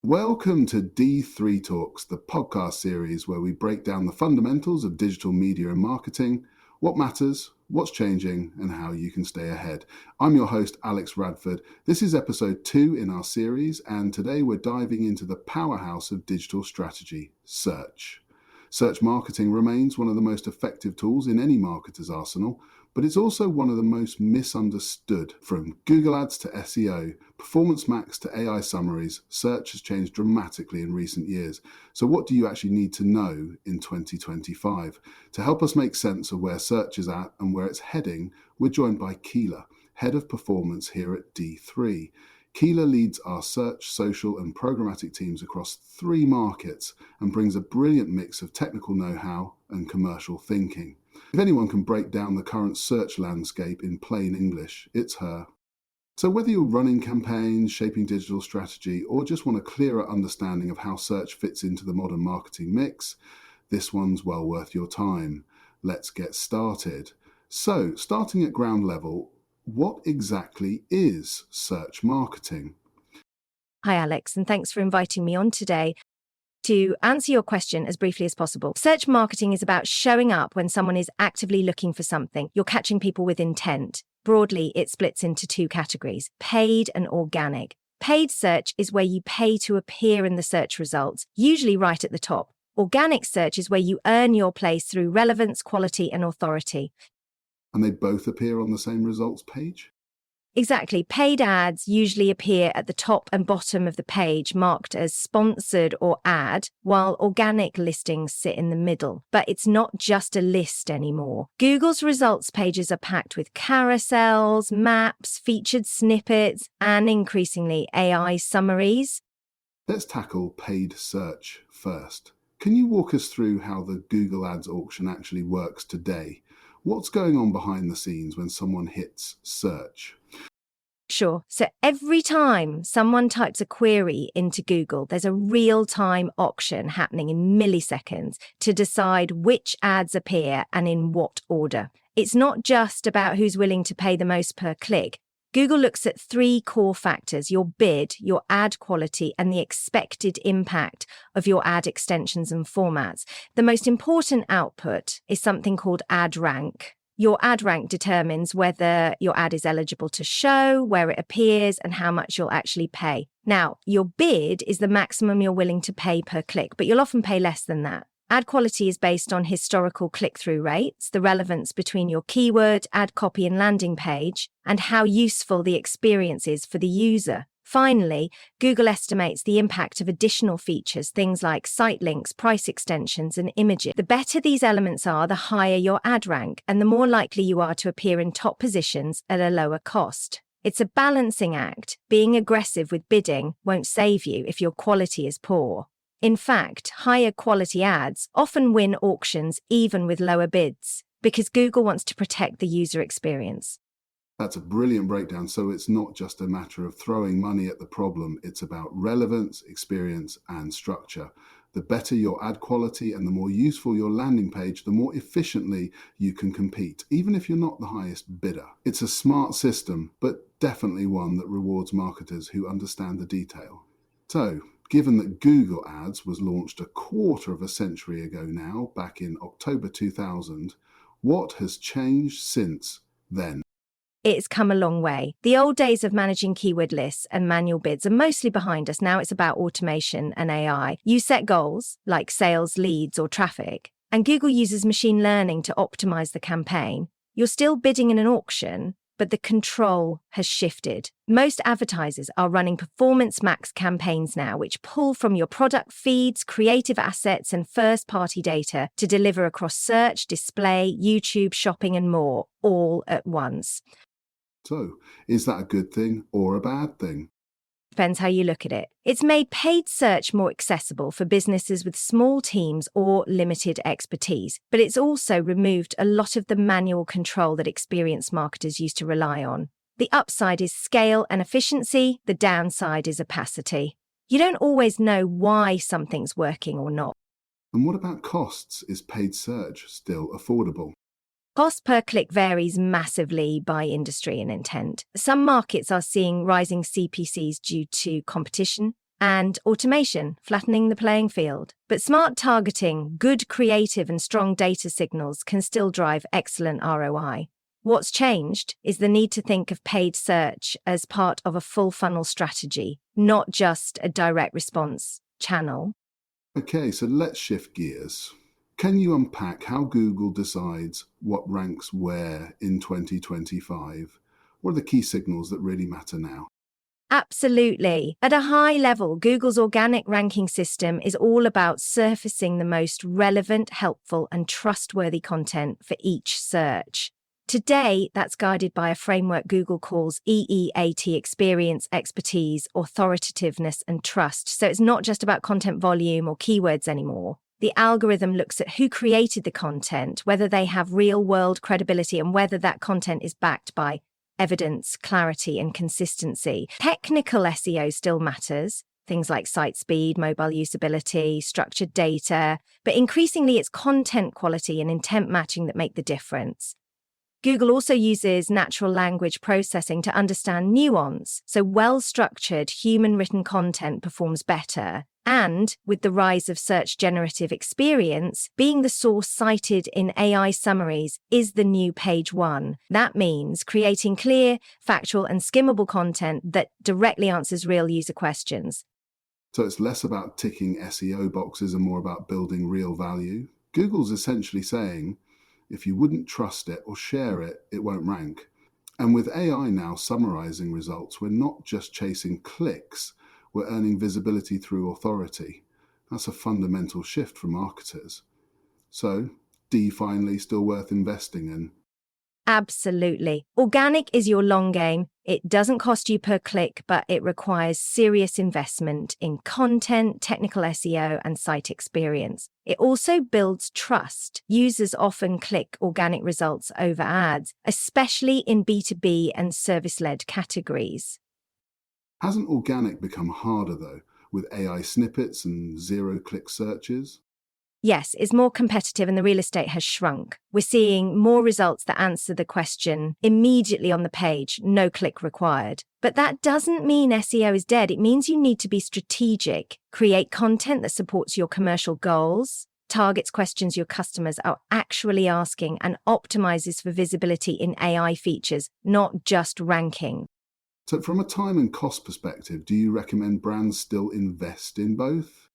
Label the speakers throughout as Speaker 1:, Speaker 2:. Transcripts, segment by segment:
Speaker 1: Welcome to D3 Talks, the podcast series where we break down the fundamentals of digital media and marketing, what matters, what's changing, and how you can stay ahead. I'm your host, Alex Radford. This is episode 2 in our series, and today we're diving into the powerhouse of digital strategy, search. Search marketing remains one of the most effective tools in any marketer's arsenal, but it's also one of the most misunderstood. From Google Ads to SEO, Performance Max to AI summaries, search has changed dramatically in recent years. So what do you actually need to know in 2025? To help us make sense of where search is at and where it's heading, we're joined by Keila, Head of Performance here at D3. Keila leads our search, social, and programmatic teams across 3 markets and brings a brilliant mix of technical know-how and commercial thinking. If anyone can break down the current search landscape in plain English, it's her. So whether you're running campaigns, shaping digital strategy, or just want a clearer understanding of how search fits into the modern marketing mix, this one's well worth your time. Let's get started. So, starting at ground level, what exactly is search marketing?
Speaker 2: Hi, Alex, and thanks for inviting me on today. To answer your question as briefly as possible, search marketing is about showing up when someone is actively looking for something. You're catching people with intent. Broadly, it splits into 2 categories, paid and organic. Paid search is where you pay to appear in the search results, usually right at the top. Organic search is where you earn your place through relevance, quality, and authority.
Speaker 1: And they both appear on the same results page?
Speaker 2: Exactly. Paid ads usually appear at the top and bottom of the page, marked as sponsored or ad, while organic listings sit in the middle. But it's not just a list anymore. Google's results pages are packed with carousels, maps, featured snippets, and increasingly AI summaries.
Speaker 1: Let's tackle paid search first. Can you walk us through how the Google Ads auction actually works today? What's going on behind the scenes when someone hits search?
Speaker 2: Sure. So every time someone types a query into Google, there's a real-time auction happening in milliseconds to decide which ads appear and in what order. It's not just about who's willing to pay the most per click. Google looks at 3 core factors: your bid, your ad quality, and the expected impact of your ad extensions and formats. The most important output is something called ad rank. Your ad rank determines whether your ad is eligible to show, where it appears, and how much you'll actually pay. Now, your bid is the maximum you're willing to pay per click, but you'll often pay less than that. Ad quality is based on historical click-through rates, the relevance between your keyword, ad copy, and landing page, and how useful the experience is for the user. Finally, Google estimates the impact of additional features, things like site links, price extensions, and images. The better these elements are, the higher your ad rank, and the more likely you are to appear in top positions at a lower cost. It's a balancing act. Being aggressive with bidding won't save you if your quality is poor. In fact, higher quality ads often win auctions even with lower bids, because Google wants to protect the user experience.
Speaker 1: That's a brilliant breakdown. So it's not just a matter of throwing money at the problem. It's about relevance, experience, and structure. The better your ad quality and the more useful your landing page, the more efficiently you can compete, even if you're not the highest bidder. It's a smart system, but definitely one that rewards marketers who understand the detail. So, given that Google Ads was launched a quarter of a century ago now, back in October 2000, what has changed since then?
Speaker 2: It's come a long way. The old days of managing keyword lists and manual bids are mostly behind us. Now it's about automation and AI. You set goals, like sales, leads, or traffic, and Google uses machine learning to optimize the campaign. You're still bidding in an auction, but the control has shifted. Most advertisers are running Performance Max campaigns now, which pull from your product feeds, creative assets, and first-party data to deliver across search, display, YouTube, shopping, and more, all at once.
Speaker 1: So, is that a good thing or a bad thing?
Speaker 2: Depends how you look at it. It's made paid search more accessible for businesses with small teams or limited expertise, but it's also removed a lot of the manual control that experienced marketers used to rely on. The upside is scale and efficiency, the downside is opacity. You don't always know why something's working or not.
Speaker 1: And what about costs? Is paid search still affordable?
Speaker 2: Cost per click varies massively by industry and intent. Some markets are seeing rising CPCs due to competition. and automation, flattening the playing field. But smart targeting, good creative and strong data signals can still drive excellent ROI. What's changed is the need to think of paid search as part of a full funnel strategy, not just a direct response channel.
Speaker 1: Okay, so let's shift gears. Can you unpack how Google decides what ranks where in 2025? What are the key signals that really matter now?
Speaker 2: Absolutely. At a high level, Google's organic ranking system is all about surfacing the most relevant, helpful, and trustworthy content for each search. Today, that's guided by a framework Google calls EEAT, experience, expertise, authoritativeness, and trust. So it's not just about content volume or keywords anymore. The algorithm looks at who created the content, whether they have real-world credibility, and whether that content is backed by evidence, clarity, and consistency. Technical SEO still matters, things like site speed, mobile usability, structured data, but increasingly it's content quality and intent matching that make the difference. Google also uses natural language processing to understand nuance, so well-structured human-written content performs better. And with the rise of Search Generative Experience, being the source cited in AI summaries is the new page one. That means creating clear, factual, and skimmable content that directly answers real user questions.
Speaker 1: So it's less about ticking SEO boxes and more about building real value. Google's essentially saying, if you wouldn't trust it or share it, it won't rank. And with AI now summarizing results, we're not just chasing clicks, we're earning visibility through authority. That's a fundamental shift for marketers. So, D finally still worth investing in?
Speaker 2: Absolutely. Organic is your long game. It doesn't cost you per click, but it requires serious investment in content, technical SEO, and site experience. It also builds trust. Users often click organic results over ads, especially in B2B and service-led categories.
Speaker 1: Hasn't organic become harder though, with AI snippets and zero-click searches?
Speaker 2: Yes, it's more competitive and the real estate has shrunk. We're seeing more results that answer the question immediately on the page, no click required. But that doesn't mean SEO is dead. It means you need to be strategic, create content that supports your commercial goals, targets questions your customers are actually asking, and optimizes for visibility in AI features, not just ranking.
Speaker 1: So from a time and cost perspective, do you recommend brands still invest in both?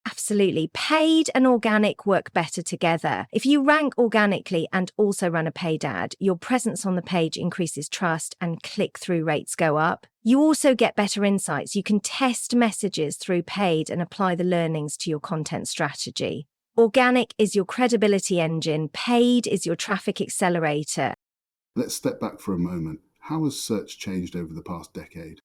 Speaker 2: Absolutely. Paid and organic work better together. If you rank organically and also run a paid ad, your presence on the page increases trust and click-through rates go up. You also get better insights. You can test messages through paid and apply the learnings to your content strategy. Organic is your credibility engine. Paid is your traffic accelerator.
Speaker 1: Let's step back for a moment. How has search changed over the past decade?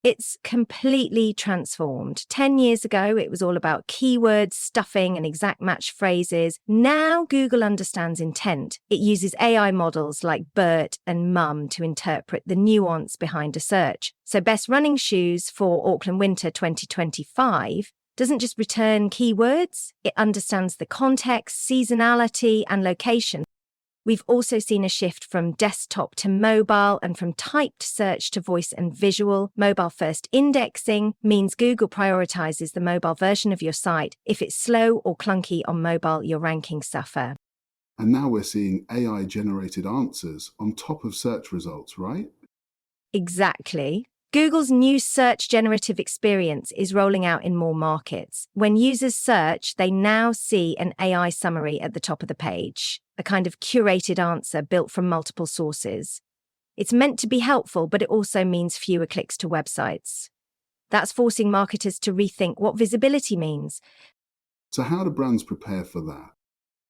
Speaker 2: It's completely transformed. 10 years ago, it was all about keywords, stuffing, and exact match phrases. Now, Google understands intent. It uses AI models like BERT and MUM to interpret the nuance behind a search. So best running shoes for Auckland Winter 2025 doesn't just return keywords, it understands the context, seasonality, and location. We've also seen a shift from desktop to mobile and from typed search to voice and visual. Mobile-first indexing means Google prioritizes the mobile version of your site. If it's slow or clunky on mobile, your rankings suffer.
Speaker 1: And now we're seeing AI-generated answers on top of search results, right?
Speaker 2: Exactly. Google's new Search Generative Experience is rolling out in more markets. When users search, they now see an AI summary at the top of the page, a kind of curated answer built from multiple sources. It's meant to be helpful, but it also means fewer clicks to websites. That's forcing marketers to rethink what visibility means.
Speaker 1: So how do brands prepare for that?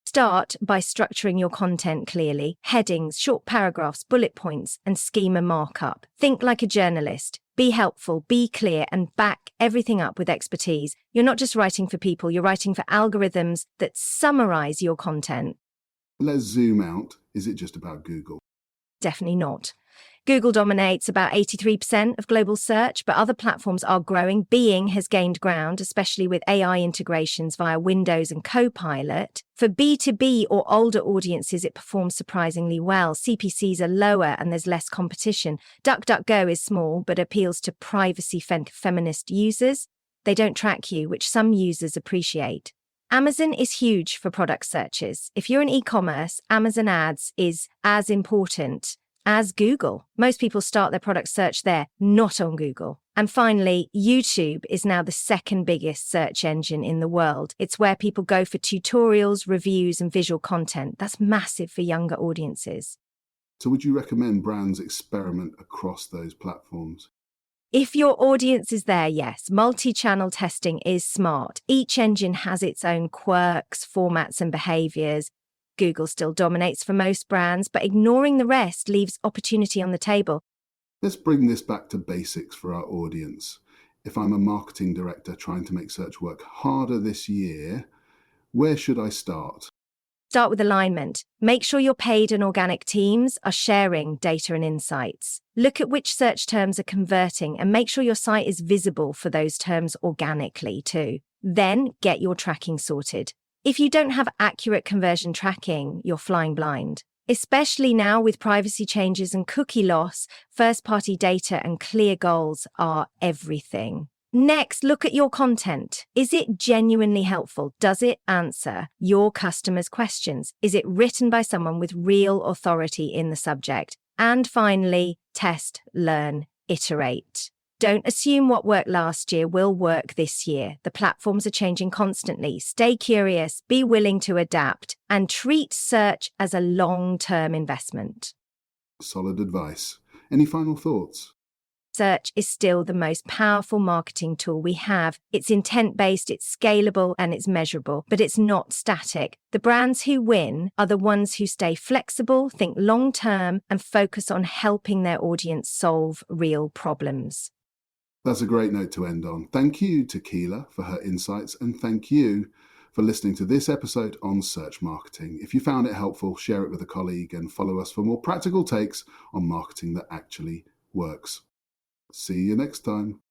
Speaker 2: Start by structuring your content clearly. Headings, short paragraphs, bullet points, and schema markup. Think like a journalist. Be helpful, be clear, and back everything up with expertise. You're not just writing for people, you're writing for algorithms that summarize your content.
Speaker 1: Let's zoom out. Is it just about Google?
Speaker 2: Definitely not. Google dominates about 83% of global search, but other platforms are growing. Bing has gained ground, especially with AI integrations via Windows and Copilot. For B2B or older audiences, it performs surprisingly well. CPCs are lower and there's less competition. DuckDuckGo is small, but appeals to privacy feminist users. They don't track you, which some users appreciate. Amazon is huge for product searches. If you're in e-commerce, Amazon ads is as important as Google. Most people start their product search there, not on Google. And finally, YouTube is now the second biggest search engine in the world. It's where people go for tutorials, reviews, and visual content. That's massive for younger audiences.
Speaker 1: So would you recommend brands experiment across those platforms?
Speaker 2: If your audience is there, yes, multi-channel testing is smart. Each engine has its own quirks, formats, and behaviors. Google still dominates for most brands, but ignoring the rest leaves opportunity on the table.
Speaker 1: Let's bring this back to basics for our audience. If I'm a marketing director trying to make search work harder this year, where should I start?
Speaker 2: Start with alignment. Make sure your paid and organic teams are sharing data and insights. Look at which search terms are converting and make sure your site is visible for those terms organically too. Then get your tracking sorted. If you don't have accurate conversion tracking, you're flying blind. Especially now with privacy changes and cookie loss, first-party data and clear goals are everything. Next, look at your content. Is it genuinely helpful? Does it answer your customers' questions? Is it written by someone with real authority in the subject? And finally, test, learn, iterate. Don't assume what worked last year will work this year. The platforms are changing constantly. Stay curious, be willing to adapt, and treat search as a long-term investment.
Speaker 1: Solid advice. Any final thoughts?
Speaker 2: Search is still the most powerful marketing tool we have. It's intent-based, it's scalable, and it's measurable, but it's not static. The brands who win are the ones who stay flexible, think long-term, and focus on helping their audience solve real problems.
Speaker 1: That's a great note to end on. Thank you to Keila for her insights, and thank you for listening to this episode on search marketing. If you found it helpful, share it with a colleague and follow us for more practical takes on marketing that actually works. See you next time.